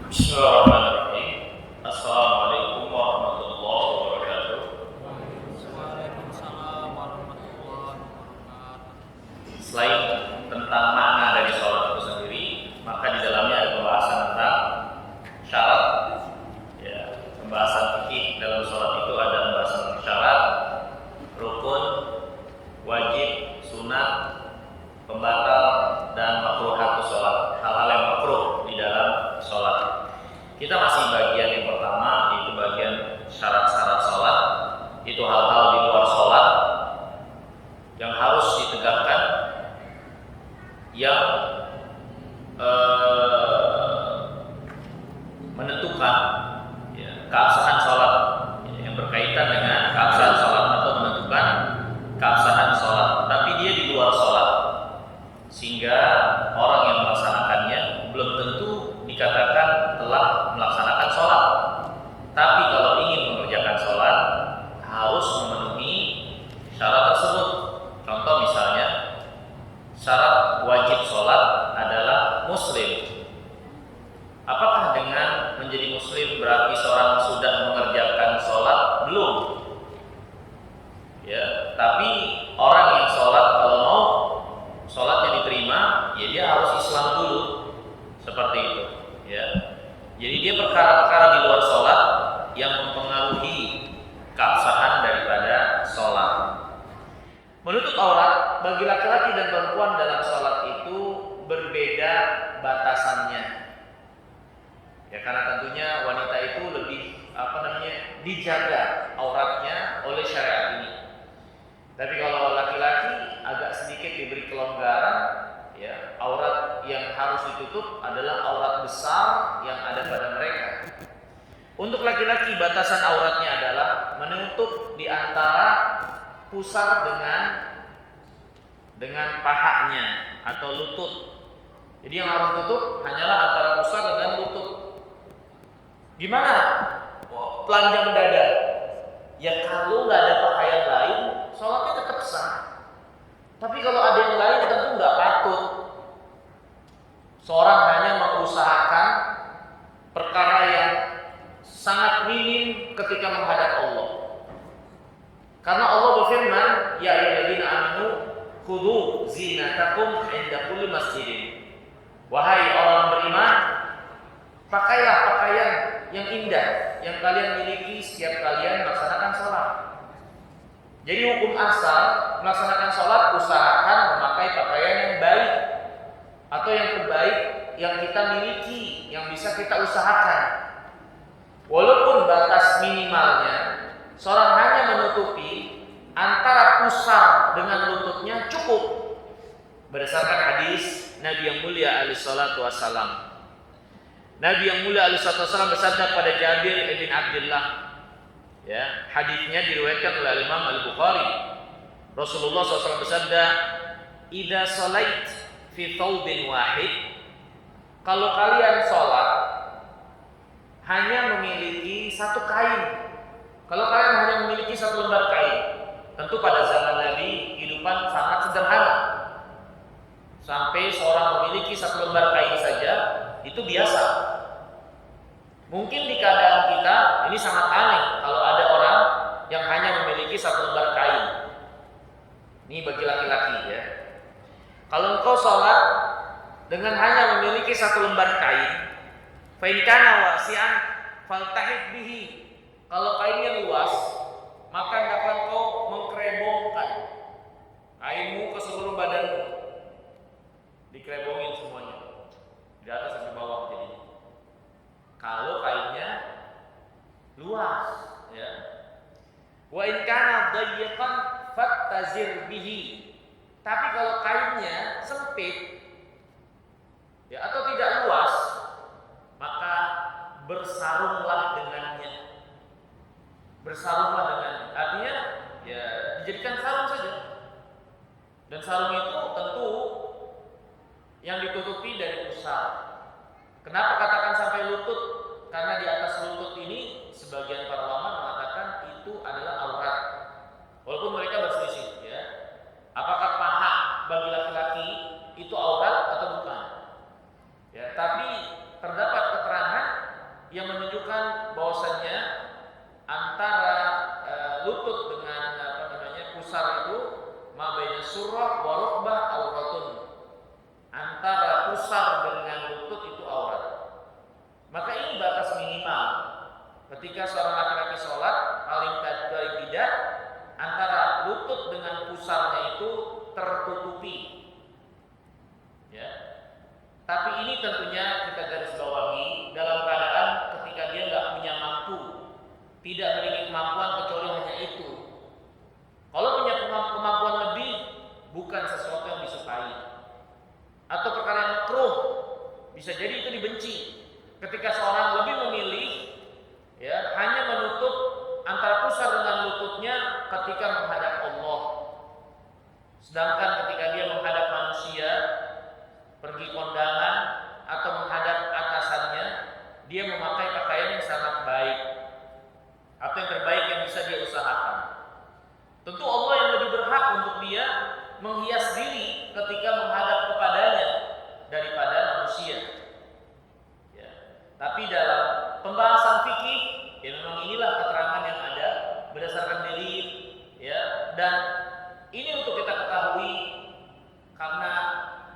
Bismillahirrahmanirrahim. Assalamualaikum warahmatullahi wabarakatuh. Waalaikumsalam warahmatullahi wabarakatuh. Selain tentang makna dari sholat itu sendiri, maka di dalamnya ada pembahasan tentang syarat. Ya, pembahasan fikih dalam sholat itu ada pembahasan tentang syarat, rukun, wajib, sunat, pembatal, dan makruhatus sholat. Hal-hal yang makruh di dalam sholat. Kita masih bagian yang pertama, yaitu bagian syarat-syarat sholat. Itu hal-hal di luar sholat yang harus ditegakkan, yang menentukan keabsahan sholat, yang berkaitan dengan keabsahan sholat atau menentukan keabsahan sholat, tapi dia di luar sholat, sehingga orang yang melaksanakannya belum tentu dikatakan telah melaksanakan sholat. Tapi kalau ingin mengerjakan sholat harus memenuhi syarat tersebut. Contoh misalnya, syarat wajib sholat adalah muslim. Apakah dengan menjadi muslim berarti seorang sudah mengerjakan sholat? Belum. Ya, tapi orang yang sholat kalau mau sholatnya diterima, ya dia harus Islam dulu, seperti itu. Ya, jadi dia perkara-perkara di luar sholat yang mempengaruhi keabsahan daripada sholat. Menutup aurat bagi laki-laki dan perempuan dalam sholat itu berbeda batasannya. Ya, karena tentunya wanita itu lebih dijaga auratnya oleh syariat ini. Tapi kalau laki-laki agak sedikit diberi kelonggaran, ya, aurat yang harus ditutup adalah aurat besar yang ada pada mereka. Untuk laki-laki batasan auratnya adalah menutup di antara pusar dengan pahanya atau lutut. Jadi yang harus tutup hanyalah antara pusar dengan lutut. Gimana? Telanjang dada. Ya kalau nggak ada pakaian lain, sholatnya tetap sah. Tapi kalau ada yang lain tentu nggak patut. Seorang hanya mengusahakan perkara yang sangat minim ketika menghadap Allah. Karena Allah berfirman, ya ayyuhalladzina amanu khudhu zinatakum 'inda kulli masjidin. Wahai orang beriman, pakailah pakaian yang indah yang kalian miliki setiap kalian melaksanakan sholat. Jadi hukum asal melaksanakan sholat, usahakan memakai pakaian yang baik atau yang terbaik yang kita miliki, yang bisa kita usahakan. Walaupun batas minimalnya seorang hanya menutupi antara pusar dengan lututnya cukup. Berdasarkan hadis Nabi yang mulia alaihi salatu wassalam. Nabi yang mulia alaihi salatu wassalam bersabda pada Jabir bin Abdullah. Ya, hadisnya diriwayatkan oleh Imam Al-Bukhari. Rasulullah SAW bersabda, "Idza shalait fi thawbin wahid." Kalau kalian sholat hanya memiliki satu kain. Kalau kalian hanya memiliki satu lembar kain, tentu pada zaman Nabi kehidupan sangat sederhana. Sampai seorang memiliki satu lembar kain saja itu biasa. Mungkin di keadaan kita ini sangat aneh kalau ada orang yang hanya memiliki satu lembar kain. Ini bagi laki-laki ya. Kalau engkau sholat dengan hanya memiliki satu lembar kain, fa in kana wasi'an faltahid bihi. Kalau kainnya luas, maka hendaklah engkau mengkerebongkan kainmu ke seluruh badanmu. Dikerebongin semuanya. Di atas sampai bawah jadi. Kalau kainnya luas, ya. Wa in kana dayyiqan fattazir bihi. Tapi kalau kainnya sempit, ya, atau tidak luas, maka bersarunglah dengannya. Bersarunglah dengannya. Artinya, ya, dijadikan sarung saja. Dan sarung itu tentu yang ditutupi dari pusar. Kenapa katakan sampai lutut? Karena di atas lutut ini sebagian para ulama mengatakan itu adalah aurat. Walaupun mereka berselisih, ya. Apakah paha bagi laki-laki itu aurat atau bukan? Ya, tapi terdapat keterangan surrah wa rukbah auratun. Antara pusar dengan lutut itu aurat. Maka ini batas minimal. Ketika seorang laki-laki sholat, paling tidak antara lutut dengan pusarnya itu tertutupi. Ya. Tapi ini tentunya kita garis bawahi dalam keadaan ketika dia nggak punya mampu, tidak memiliki kemampuan kecuali hanya itu. Kalau punya kemampuan lebih, bukan sesuatu yang disukai, atau perkara yang makruh, bisa jadi itu dibenci. Ketika seorang lebih memilih, ya, hanya menutup antara pusar dengan lututnya ketika menghadap Allah. Sedangkan ketika dia menghadap manusia, pergi kondangan atau menghadap atasannya, dia memakai pakaian yang sangat baik atau yang terbaik yang bisa dia usahakan. Tentu Allah yang lebih berhak untuk dia menghias diri ketika menghadap kepadanya daripada manusia. Ya. Tapi dalam pembahasan fikih, ya memang inilah keterangan yang ada berdasarkan dalil, ya, dan ini untuk kita ketahui karena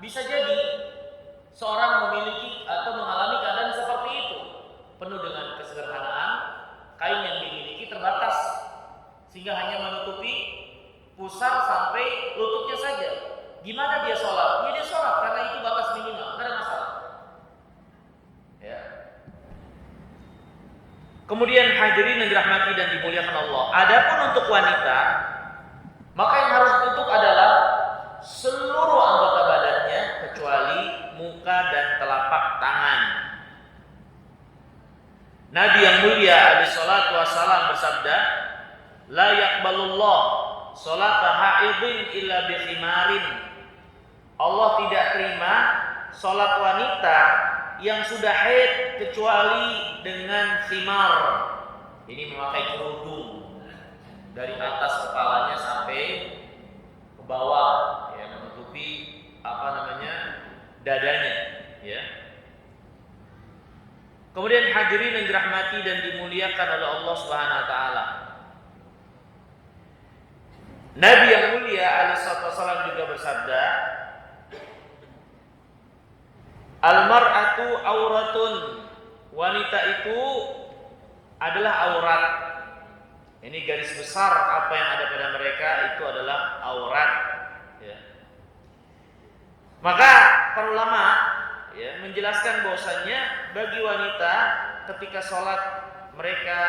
bisa jadi seorang memiliki atau mengalami keadaan seperti itu, penuh dengan kesederhanaan, kain yang dimiliki terbatas sehingga hanya menutupi pusar sampai lututnya saja. Gimana dia sholat? Ya dia sholat karena itu batas minimal, tidak ada masalah. Ya. Kemudian hadirin yang dirahmati dan dimuliakan Allah. Adapun untuk wanita, maka yang harus ditutup adalah seluruh anggota badannya kecuali muka dan telapak tangan. Nabi yang mulia alaihi salatu wassalam bersabda, "La yaqbalullah sholata haidin illa bi khimarin." Allah tidak terima salat wanita yang sudah haid kecuali dengan khimar. Ini memakai kerudung dari atas kepalanya sampai ke bawah, ya, menutupi dadanya, ya. Kemudian hadirin yang dirahmati dan dimuliakan oleh Allah Subhanahu wa taala. Nabi yang mulia alaihi wasallam juga bersabda, "Al-mar'atu auratun." Wanita itu adalah aurat. Ini garis besar apa yang ada pada mereka itu adalah aurat, ya. Maka para ulama, ya, menjelaskan bahwasannya bagi wanita ketika sholat mereka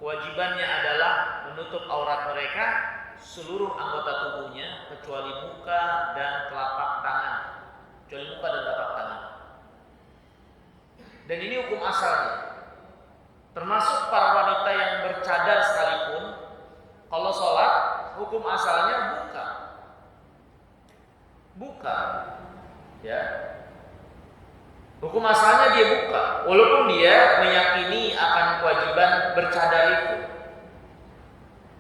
kewajibannya adalah menutup aurat mereka seluruh anggota tubuhnya kecuali muka dan telapak tangan. Kecuali muka dan telapak tangan. Dan ini hukum asalnya. Termasuk para wanita yang bercadar sekalipun, kalau sholat hukum asalnya buka, ya. Hukum asalnya dia buka, walaupun dia meyakini akan kewajiban bercadar itu.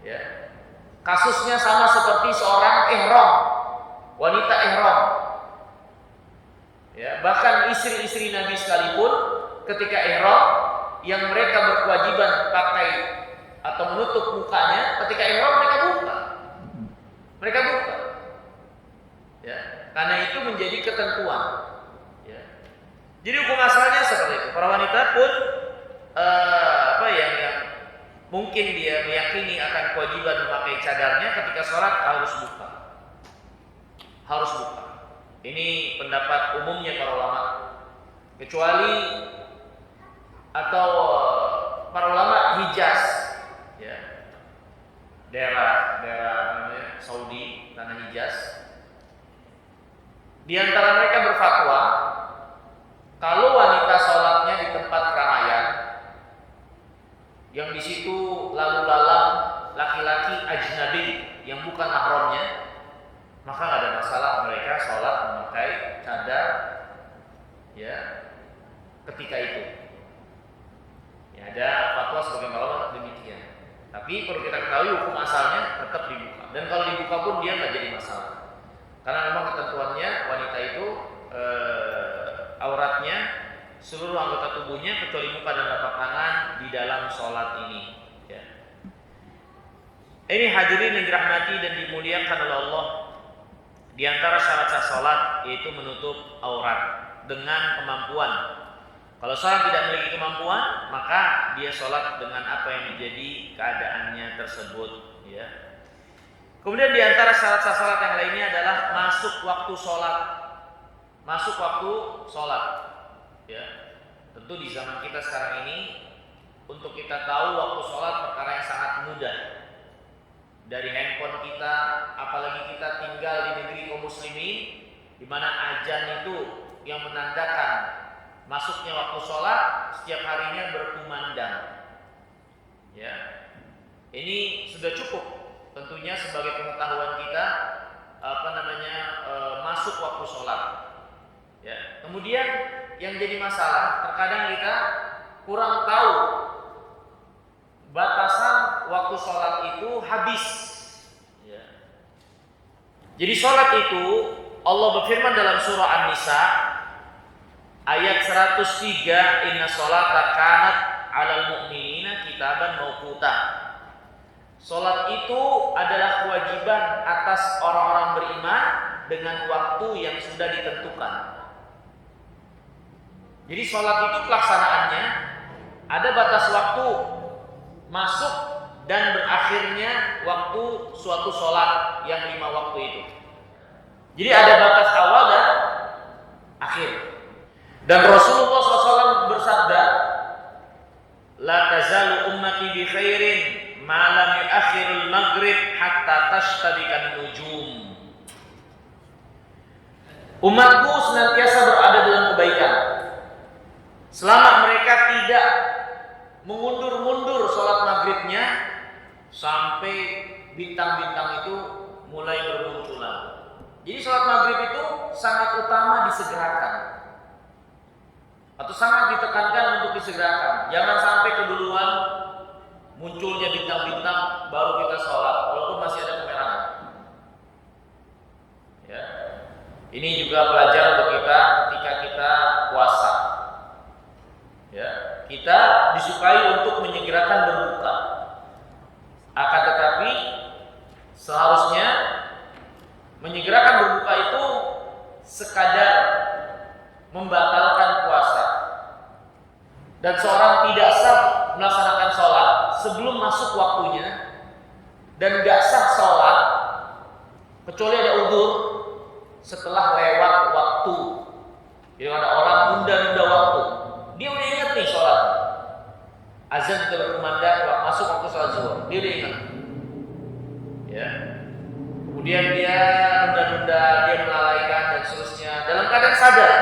Ya. Kasusnya sama seperti seorang ihram, wanita ihram. Ya, bahkan istri-istri Nabi sekalipun ketika ihram yang mereka berkewajiban pakai atau menutup mukanya, ketika ihram mereka buka. Ya, karena itu menjadi ketentuan. Ya. Jadi hukum asalnya seperti itu. Para wanita pun yang mungkin dia meyakini akan kewajiban memakai cadarnya ketika sholat harus buka. Ini pendapat umumnya para ulama. Kecuali atau para ulama Hijaz, ya, daerah namanya Saudi, tanah Hijaz. Di antara mereka berfatwa kalau wanita sholatnya di tempat keramaian yang di situ lalu lalang laki-laki ajnabi yang bukan mahramnya, maka nggak ada masalah mereka sholat memakai cadar, ya, ketika itu. Ya, ada fatwa sebagian ulama demikian. Tapi perlu kita ketahui hukum asalnya tetap dibuka. Dan kalau dibuka pun dia nggak jadi masalah. Karena memang ketentuannya wanita itu auratnya seluruh anggota tubuhnya kecuali muka dan telapak tangan di dalam sholat ini. Ya. Ini hadirin yang dirahmati dan dimuliakan oleh Allah. Di antara syarat sah salat yaitu menutup aurat dengan kemampuan. Kalau seorang tidak memiliki kemampuan, maka dia sholat dengan apa yang menjadi keadaannya tersebut. Ya. Kemudian di antara syarat sah salat yang lainnya adalah masuk waktu sholat. Masuk waktu sholat. Ya. Tentu di zaman kita sekarang ini, untuk kita tahu waktu sholat perkara yang sangat mudah. Dari handphone kita, apalagi kita tinggal di negeri kaum muslimin, di mana azan itu yang menandakan masuknya waktu sholat setiap harinya berkumandang. Ya, ini sudah cukup tentunya sebagai pengetahuan kita masuk waktu sholat. Ya, kemudian yang jadi masalah terkadang kita kurang tahu batasan waktu sholat itu habis. Ya. Jadi sholat itu Allah berfirman dalam surah An-Nisa ayat 103, inna sholata kanat 'alal mu'minina kitaban mauquta. Sholat itu adalah kewajiban atas orang-orang beriman dengan waktu yang sudah ditentukan. Jadi sholat itu pelaksanaannya ada batas waktu masuk dan berakhirnya waktu suatu sholat yang 5 waktu itu. Jadi ada batas awal dan akhir. Dan Rasulullah SAW bersabda, la tazalu ummati bi khairin ma lam yu'akhirul maghrib hatta tashtabikan nujum. Umatku senantiasa berada dalam kebaikan selama mereka tidak mengundur-mundur sholat maghribnya sampai bintang-bintang itu mulai bermunculan. Jadi sholat maghrib itu sangat utama disegerakan atau sangat ditekankan untuk disegerakan. Jangan sampai keduluan munculnya bintang-bintang baru kita sholat, walaupun masih ada kemerahan. Ya. Ini juga pelajaran untuk kita ketika kita puasa. Ya, kita disukai untuk menyegerakan berbuka. Akan tetapi seharusnya menyegerakan berbuka itu sekadar membatalkan puasa. Dan seorang tidak sah melaksanakan sholat sebelum masuk waktunya, dan tidak sah sholat kecuali ada uzur setelah lewat waktu. Jadi ada orang nunda-nunda waktu. Dia udah ingat nih sholat, azan sudah berkumandang, masuk waktu sholat zuhur, dia udah ingat. Ya. Kemudian dia nunda-nunda, dia melalaikan dan seterusnya dalam keadaan sadar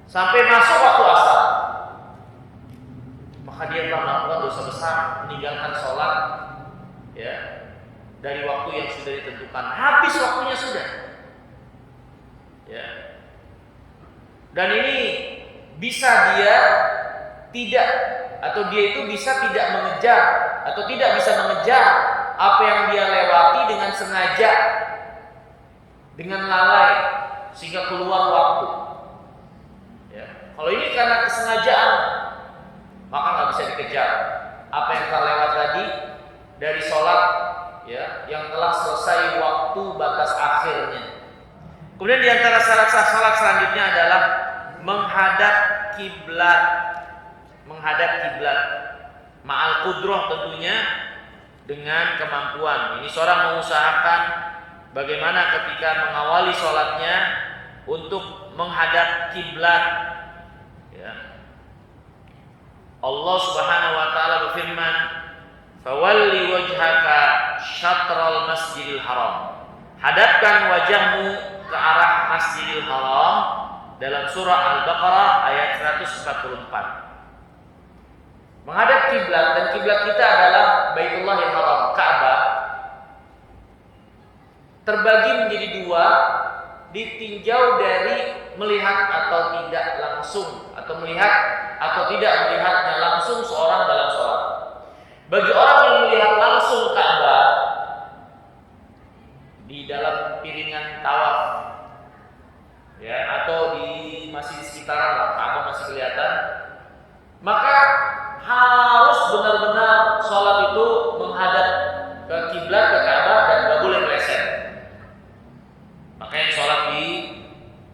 sampai masuk waktu asar, maka dia telah melakukan dosa besar, meninggalkan sholat ya dari waktu yang sudah ditentukan, habis waktunya sudah. Ya. Dan ini bisa dia tidak, atau dia itu bisa tidak mengejar atau tidak bisa mengejar apa yang dia lewati dengan sengaja, dengan lalai sehingga keluar waktu. Ya. Kalau ini karena kesengajaan, maka nggak bisa dikejar apa yang telah lewat tadi dari sholat ya yang telah selesai waktu batas akhirnya. Kemudian di antara syarat sah salat selanjutnya adalah menghadap kiblat. Menghadap kiblat ma'al qudrah, tentunya dengan kemampuan. Ini seorang mengusahakan bagaimana ketika mengawali sholatnya untuk menghadap kiblat. Ya. Allah Subhanahu wa taala berfirman, "Fawalli wajhaka syatral masjidil haram." Hadapkan wajahmu ke arah Masjidil Haram dalam surah Al-Baqarah ayat 144. Menghadap kiblat, dan kiblat kita adalah Baitullahil Haram, Ka'bah, terbagi menjadi dua, ditinjau dari melihat atau tidak langsung, atau melihat atau tidak melihatnya langsung seorang dalam sholat. Bagi orang yang melihat langsung Ka'bah di dalam piringan tawaf, ya, atau masih di sekitaran lah, Ka'bah masih kelihatan, maka harus benar-benar sholat itu menghadap ke kiblat, ke Ka'bah, dan nggak boleh meleset. Makanya sholat di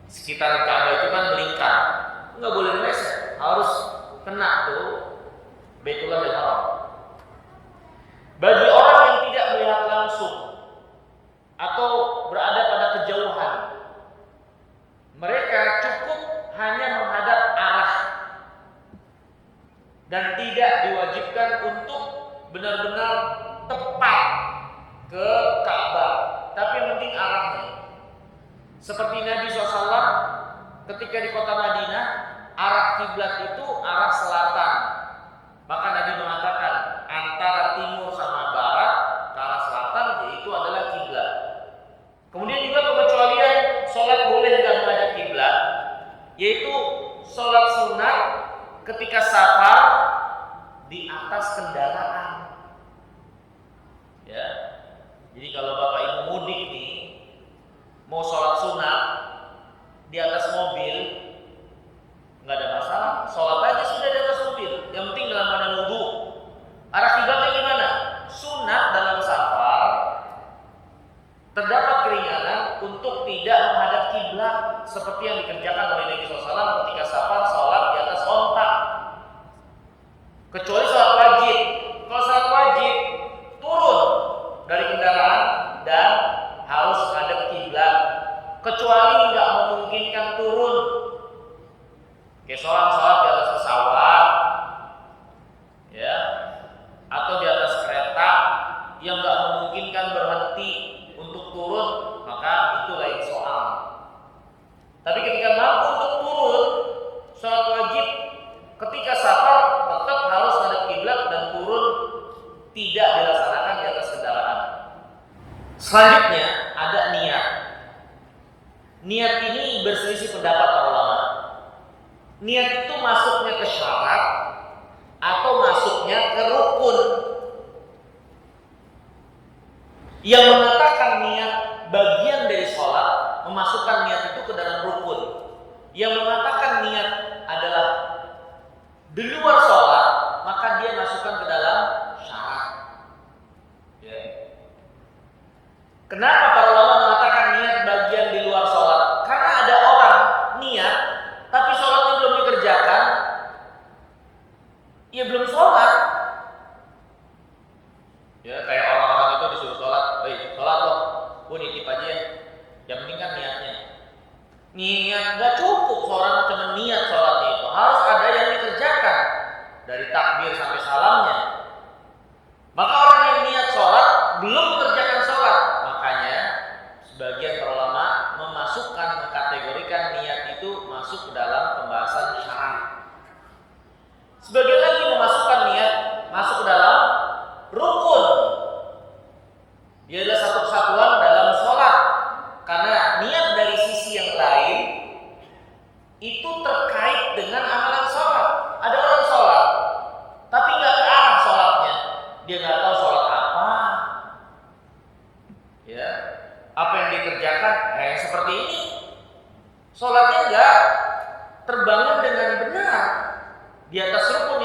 sekitar Ka'bah itu kan melingkar, nggak boleh meleset, harus kena tuh Baitullahil Haram. Bagi orang yang tidak melihat langsung atau berada pada kejauhan, mereka cukup hanya menghadap arah dan tidak diwajibkan untuk benar-benar tepat ke Ka'bah, tapi yang penting arahnya. Seperti Nabi SAW ketika di kota Madinah, arah kiblat itu arah selatan. Maka Nabi mengatakan antara timur sama barat ke arah selatan, yaitu adalah kiblat. Kemudian juga pengecualian sholat boleh nggak menghadap kiblat, yaitu sholat sunat ketika safar di atas kendaraan. Ya, jadi kalau bapak ibu mudik nih, mau sholat sunat di atas mobil, nggak ada masalah, sholat aja sudah di atas mobil. Yang penting dalam keadaan wudu. Arah kiblatnya gimana? Sunat dalam safar terdapat keringanan untuk tidak menghadap kiblat seperti yang dikerjakan oleh Nabi SAW ketika safar sholat di atas onta. Kecuali sholat wajib. Kalau sholat wajib turun dari kendaraan dan harus menghadap kiblat. Kecuali nggak memungkinkan turun, kayak sholat di atas pesawat, ya, atau di atas kereta yang nggak memungkinkan berhenti untuk turun, maka itu lain soal. Tapi ketika mampu untuk turun, sholat wajib ketika safar tetap harus menghadap kiblat dan turun tidak dilaksanakan di atas kendaraan. Selanjutnya ada niat. Niat ini berselisih pendapat para ulama. Niat itu masuknya ke syarat atau masuknya ke rukun. Yang mengatakan niat bagian dari sholat memasukkan niat itu ke dalam rukun. Yang mengatakan niat adalah di luar sholat, maka dia masukkan ke dalam syarat. Ya. Kenapa para ulama mengatakan niat bagian di luar sholat? Karena ada orang niat tapi sholatnya belum dikerjakan, ya belum sholat. Ya kayak orang-orang itu disuruh sholat, baik sholat loh, nitip aja ya. Yang penting kan niatnya. Niat gak cukup seorang cuma niat sholatnya itu, harus ada yang dikerjakan dari takbir sampai salamnya. Maka orang yang niat sholat belum mengerjakan sholat, makanya sebagian para ulama memasukkan, mengkategorikan niat itu masuk ke dalam pembahasan syarat. Sebagian lagi memasukkan niat masuk ke dalam rukun. Dia adalah satu kesatuan dalam sholat, karena niat dari sisi yang lain itu terkait dengan amalan sholat. Ada orang sholat tapi nggak ke arah sholatnya, dia nggak tahu sholat apa, ya apa yang dikerjakan, yang seperti ini sholatnya nggak terbangun dengan benar di atas rukun